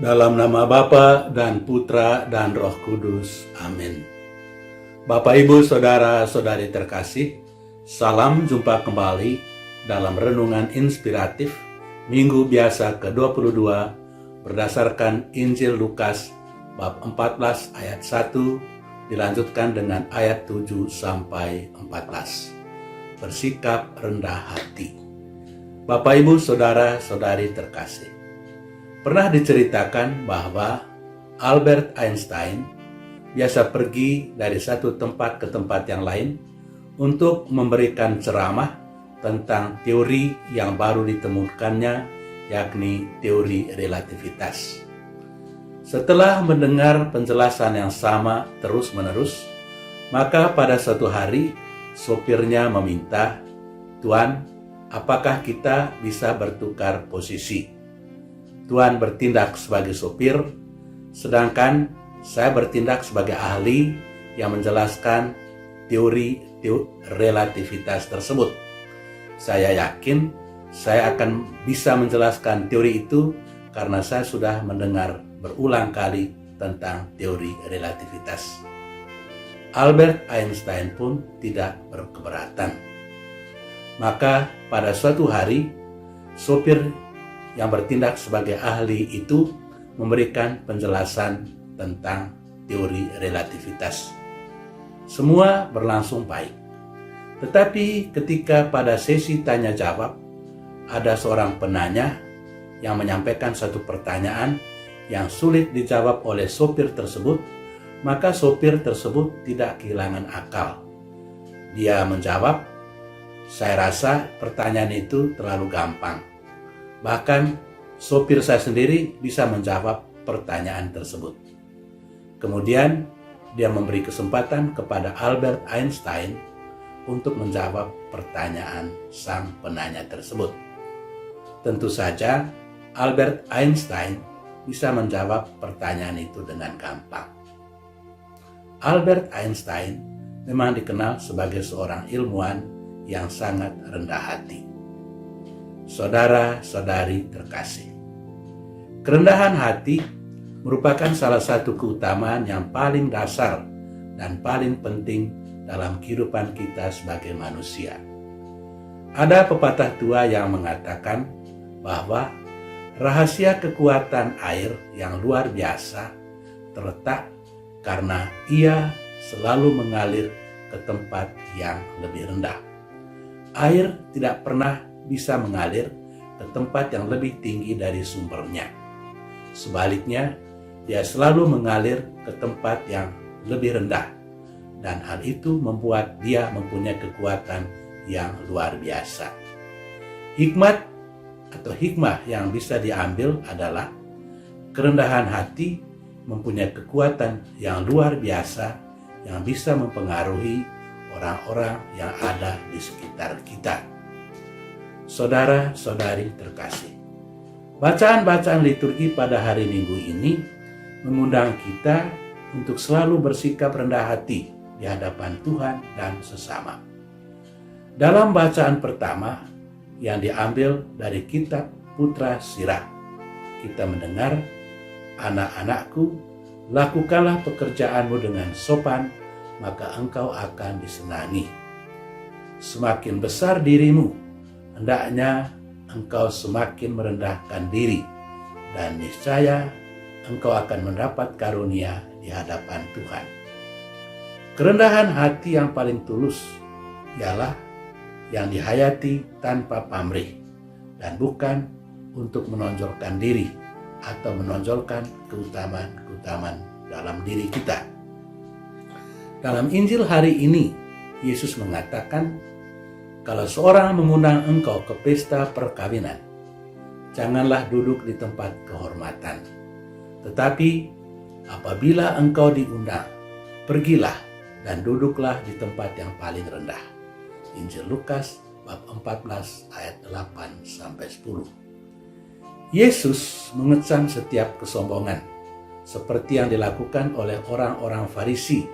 Dalam nama Bapa dan Putra dan Roh Kudus. Amin. Bapak, Ibu, Saudara-saudari terkasih, salam jumpa kembali dalam Renungan Inspiratif Minggu Biasa ke-22 berdasarkan Injil Lukas bab 14 ayat 1 dilanjutkan dengan ayat 7 sampai 14. Bersikap rendah hati. Bapak, Ibu, Saudara-saudari terkasih, pernah diceritakan bahwa Albert Einstein biasa pergi dari satu tempat ke tempat yang lain untuk memberikan ceramah tentang teori yang baru ditemukannya, yakni teori relativitas. Setelah mendengar penjelasan yang sama terus-menerus, maka pada suatu hari sopirnya meminta, "Tuan, apakah kita bisa bertukar posisi? Tuan bertindak sebagai sopir, sedangkan saya bertindak sebagai ahli yang menjelaskan teori relativitas tersebut. Saya yakin saya akan bisa menjelaskan teori itu karena saya sudah mendengar berulang kali tentang teori relativitas." Albert Einstein pun tidak berkeberatan. Maka pada suatu hari, sopir yang bertindak sebagai ahli itu memberikan penjelasan tentang teori relativitas. Semua berlangsung baik. Tetapi ketika pada sesi tanya jawab, ada seorang penanya yang menyampaikan satu pertanyaan yang sulit dijawab oleh sopir tersebut, maka sopir tersebut tidak kehilangan akal. Dia menjawab, "Saya rasa pertanyaan itu terlalu gampang. Bahkan sopir saya sendiri bisa menjawab pertanyaan tersebut." Kemudian dia memberi kesempatan kepada Albert Einstein untuk menjawab pertanyaan sang penanya tersebut. Tentu saja Albert Einstein bisa menjawab pertanyaan itu dengan gampang. Albert Einstein memang dikenal sebagai seorang ilmuwan yang sangat rendah hati. Saudara-saudari terkasih, kerendahan hati merupakan salah satu keutamaan yang paling dasar dan paling penting dalam kehidupan kita sebagai manusia. Ada pepatah tua yang mengatakan bahwa rahasia kekuatan air yang luar biasa terletak karena ia selalu mengalir ke tempat yang lebih rendah. Air tidak pernah bisa mengalir ke tempat yang lebih tinggi dari sumbernya. Sebaliknya, dia selalu mengalir ke tempat yang lebih rendah, dan hal itu membuat dia mempunyai kekuatan yang luar biasa. Hikmah yang bisa diambil adalah kerendahan hati mempunyai kekuatan yang luar biasa yang bisa mempengaruhi orang-orang yang ada di sekitar kita. Saudara-saudari terkasih, bacaan-bacaan liturgi pada hari Minggu ini mengundang kita untuk selalu bersikap rendah hati di hadapan Tuhan dan sesama. Dalam bacaan pertama yang diambil dari kitab Putra Sirah, kita mendengar, "Anak-anakku, lakukanlah pekerjaanmu dengan sopan, maka engkau akan disenangi. Semakin besar dirimu, hendaknya engkau semakin merendahkan diri, dan niscaya engkau akan mendapat karunia di hadapan Tuhan." Kerendahan hati yang paling tulus ialah yang dihayati tanpa pamrih dan bukan untuk menonjolkan diri atau menonjolkan keutamaan dalam diri kita. Dalam Injil hari ini, Yesus mengatakan, "Kalau seorang mengundang engkau ke pesta perkawinan, janganlah duduk di tempat kehormatan. Tetapi apabila engkau diundang, pergilah dan duduklah di tempat yang paling rendah." Injil Lukas bab 14 ayat 8-10. Yesus mengecam setiap kesombongan, seperti yang dilakukan oleh orang-orang Farisi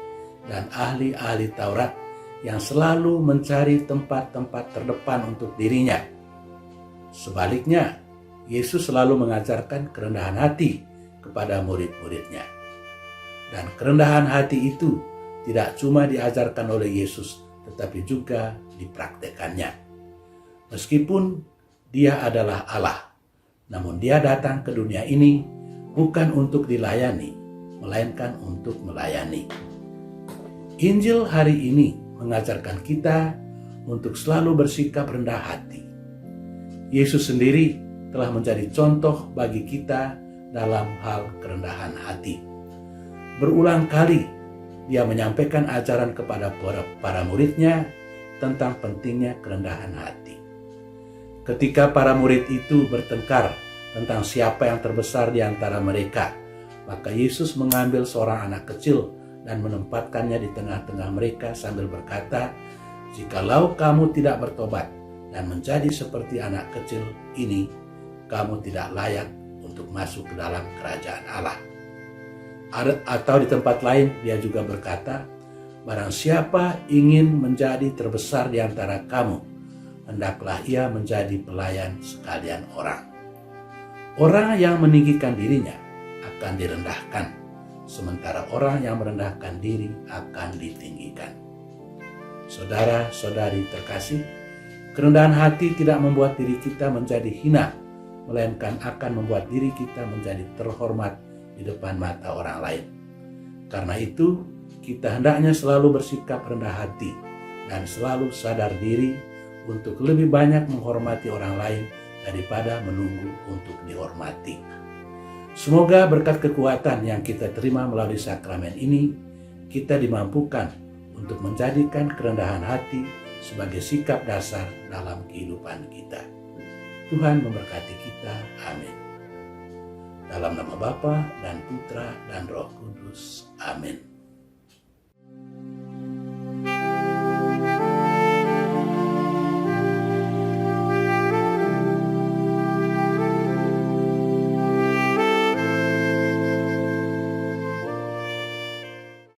dan ahli-ahli Taurat yang selalu mencari tempat-tempat terdepan untuk dirinya. Sebaliknya, Yesus selalu mengajarkan kerendahan hati kepada murid-muridnya. Dan kerendahan hati itu tidak cuma diajarkan oleh Yesus, tetapi juga dipraktekannya. Meskipun Dia adalah Allah, namun Dia datang ke dunia ini bukan untuk dilayani, melainkan untuk melayani. Injil hari ini mengajarkan kita untuk selalu bersikap rendah hati. Yesus sendiri telah menjadi contoh bagi kita dalam hal kerendahan hati. Berulang kali Dia menyampaikan ajaran kepada para muridnya tentang pentingnya kerendahan hati. Ketika para murid itu bertengkar tentang siapa yang terbesar di antara mereka, maka Yesus mengambil seorang anak kecil dan menempatkannya di tengah-tengah mereka sambil berkata, "Jikalau kamu tidak bertobat dan menjadi seperti anak kecil ini, kamu tidak layak untuk masuk ke dalam kerajaan Allah." Atau di tempat lain Dia juga berkata, "Barang siapa ingin menjadi terbesar di antara kamu, hendaklah ia menjadi pelayan sekalian orang." Orang yang meninggikan dirinya akan direndahkan, sementara orang yang merendahkan diri akan ditinggikan. Saudara-saudari terkasih, kerendahan hati tidak membuat diri kita menjadi hina, melainkan akan membuat diri kita menjadi terhormat di depan mata orang lain. Karena itu, kita hendaknya selalu bersikap rendah hati dan selalu sadar diri untuk lebih banyak menghormati orang lain daripada menunggu untuk dihormati. Semoga berkat kekuatan yang kita terima melalui sakramen ini, kita dimampukan untuk menjadikan kerendahan hati sebagai sikap dasar dalam kehidupan kita. Tuhan memberkati kita. Amin. Dalam nama Bapa dan Putra dan Roh Kudus. Amin.